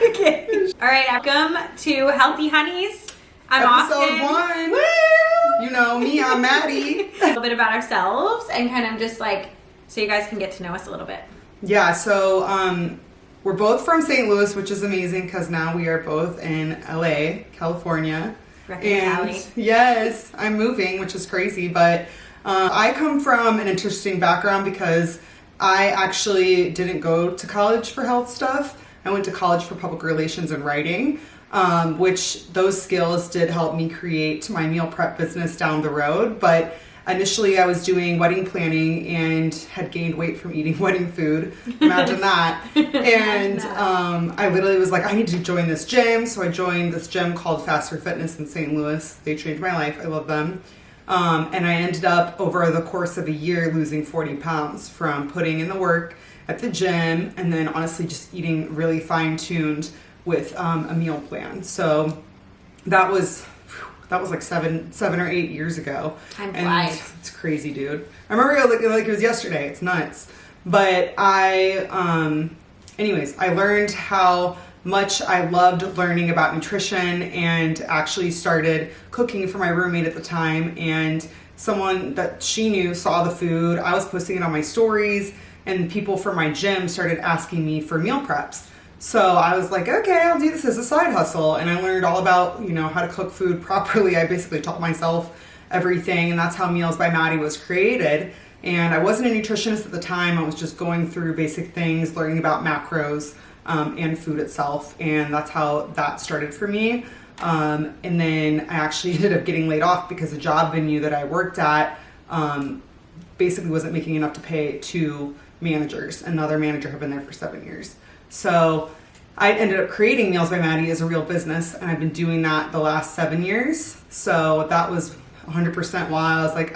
Okay. All right, welcome to Healthy Honeys. I'm Episode Austin. 1. Woo! You know me, I'm Maddie. A little bit about ourselves and kind of just like, so you guys can get to know us a little bit. Yeah, so we're both from St. Louis, which is amazing because now we are both in LA, California. And yes, I'm moving, which is crazy, but I come from an interesting background because I actually didn't go to college for health stuff. I went to college for public relations and writing, which those skills did help me create my meal prep business down the road. But initially I was doing wedding planning and had gained weight from eating wedding food. Imagine that. And I literally was like, I need to join this gym. So I joined this gym called Faster Fitness in St. Louis. They changed my life. I love them. And I ended up over the course of a year losing 40 pounds from putting in the work at the gym and then honestly just eating really fine-tuned with a meal plan. So that was like seven or 8 years ago. Time flies. And it's crazy, dude. I remember it like it was yesterday. It's nuts. But anyways, I learned how much I loved learning about nutrition and actually started cooking for my roommate at the time. And someone that she knew saw the food. I was posting it on my stories and people from my gym started asking me for meal preps. So I was like, okay, I'll do this as a side hustle. And I learned all about, how to cook food properly. I basically taught myself everything. And that's how Meals by Maddie was created. And I wasn't a nutritionist at the time. I was just going through basic things, learning about macros and food itself. And that's how that started for me. And then I actually ended up getting laid off because the job venue that I worked at basically wasn't making enough to pay 2 managers. Another manager had been there for 7 years. So I ended up creating Meals by Maddie as a real business, and I've been doing that the last 7 years. So that was 100% why I was like,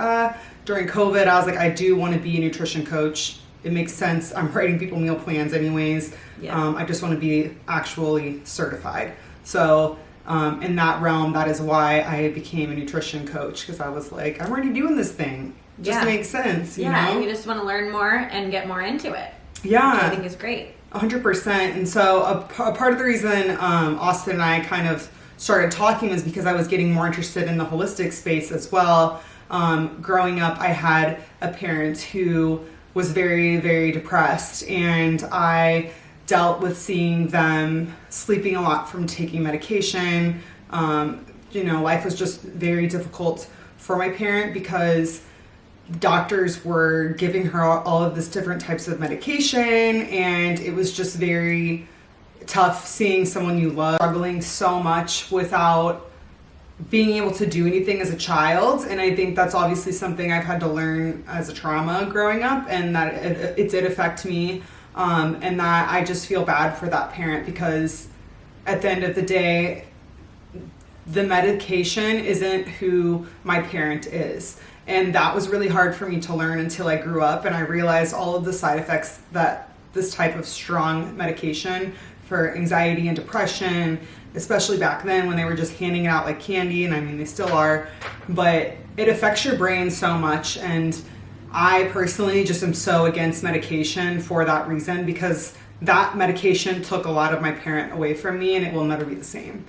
during COVID, I was like, I do want to be a nutrition coach. It makes sense. I'm writing people meal plans anyways. Yeah. I just want to be actually certified. So in that realm, that is why I became a nutrition coach, because I was like, I'm already doing this thing. It just makes sense, you know? And you just want to learn more and get more into it. Yeah. Which I think is great. 100%. And so a part of the reason Austin and I kind of started talking was because I was getting more interested in the holistic space as well. Growing up, I had a parent who was very, very depressed, and I dealt with seeing them sleeping a lot from taking medication. Life was just very difficult for my parent because doctors were giving her all of this different types of medication, and it was just very tough seeing someone you love struggling so much without being able to do anything as a child. And I think that's obviously something I've had to learn as a trauma growing up, and that it did affect me, and that I just feel bad for that parent because at the end of the day, the medication isn't who my parent is. And that was really hard for me to learn until I grew up and I realized all of the side effects that this type of strong medication for anxiety and depression, especially back then when they were just handing it out like candy, and I mean they still are, but it affects your brain so much. And I personally just am so against medication for that reason, because that medication took a lot of my parent away from me and it will never be the same.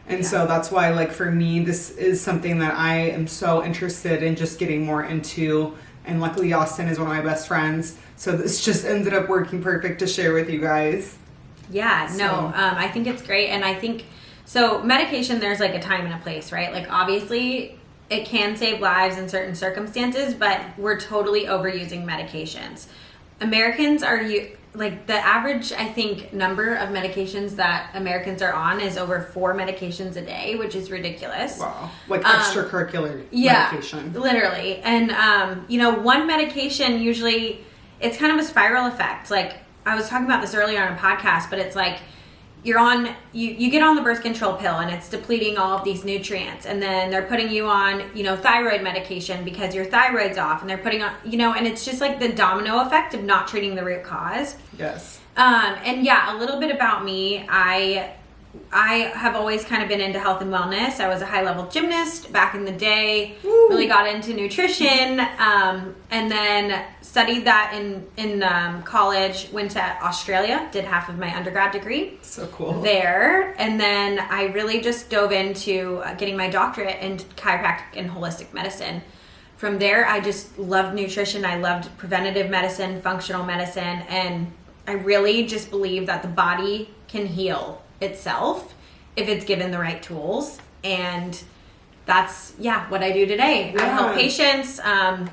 And so that's why, like, for me, this is something that I am so interested in just getting more into. And luckily, Austin is one of my best friends. So this just ended up working perfect to share with you guys. Yeah, I think it's great. And I think, so medication, there's like a time and a place, right? Like, obviously, it can save lives in certain circumstances, but we're totally overusing medications. Americans are like the average, I think, number of medications that Americans are on is over 4 medications a day, which is ridiculous. Wow. Like extracurricular medication. Literally. And, one medication usually, it's kind of a spiral effect. Like, I was talking about this earlier on a podcast, but it's like, you get on the birth control pill and it's depleting all of these nutrients, and then they're putting you on, thyroid medication because your thyroid's off, and they're putting on, and it's just like the domino effect of not treating the root cause. Yes. And yeah, a little bit about me. I I have always kind of been into health and wellness. I was a high-level gymnast back in the day, really got into nutrition, and then studied that in college, went to Australia, did half of my undergrad degree. So cool. There, and then I really just dove into getting my doctorate in chiropractic and holistic medicine. From there, I just loved nutrition. I loved preventative medicine, functional medicine, and I really just believe that the body can heal itself if it's given the right tools. And that's, what I do today. I help patients, I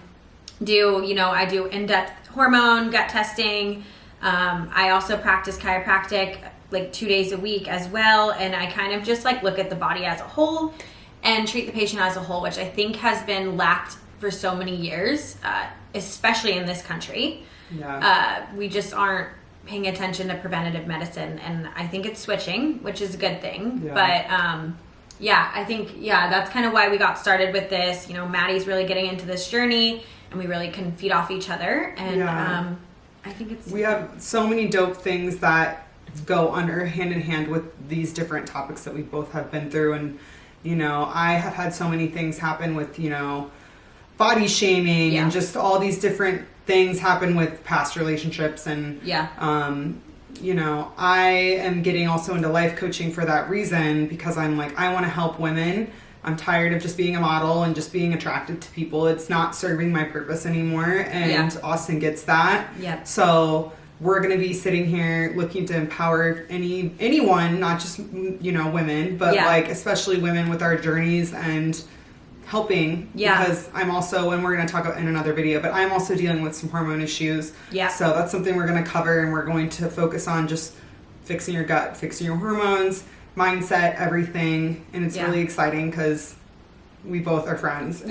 do in-depth hormone, gut testing. I also practice chiropractic like 2 days a week as well. And I kind of just like look at the body as a whole and treat the patient as a whole, which I think has been lacked for so many years, especially in this country. We just aren't paying attention to preventative medicine, and I think it's switching, which is a good thing. But I think that's kind of why we got started with this. Maddie's really getting into this journey, and we really can feed off each other. And I think we have so many dope things that go under hand in hand with these different topics that we both have been through. And I have had so many things happen with body shaming and just all these different things happen with past relationships. And I am getting also into life coaching for that reason, because I'm like, I want to help women. I'm tired of just being a model and just being attracted to people. It's not serving my purpose anymore, and Austin gets that. So we're going to be sitting here looking to empower anyone, not just women, but like especially women with our journeys and helping. Because I'm also, and we're going to talk about in another video, but I'm also dealing with some hormone issues. So that's something we're going to cover, and we're going to focus on just fixing your gut, fixing your hormones, mindset, everything. And it's really exciting because we both are friends. And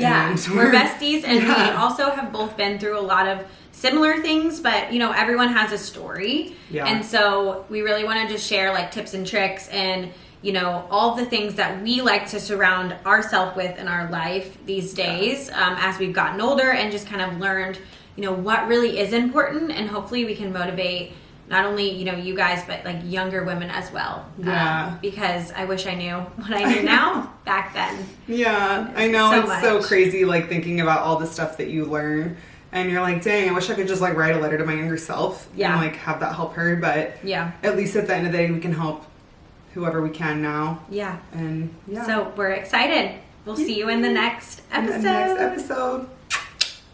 we're besties, and we also have both been through a lot of similar things, but everyone has a story. And so we really want to just share like tips and tricks and all the things that we like to surround ourselves with in our life these days, as we've gotten older and just kind of learned, what really is important. And hopefully we can motivate not only, you guys, but like younger women as well. Because I wish I knew what I knew now back then. I know. It's so crazy, like thinking about all the stuff that you learn. And you're like, dang, I wish I could just like write a letter to my younger self and like have that help her. But at least at the end of the day, we can help whoever we can now. And So we're excited. We'll see you in the next episode.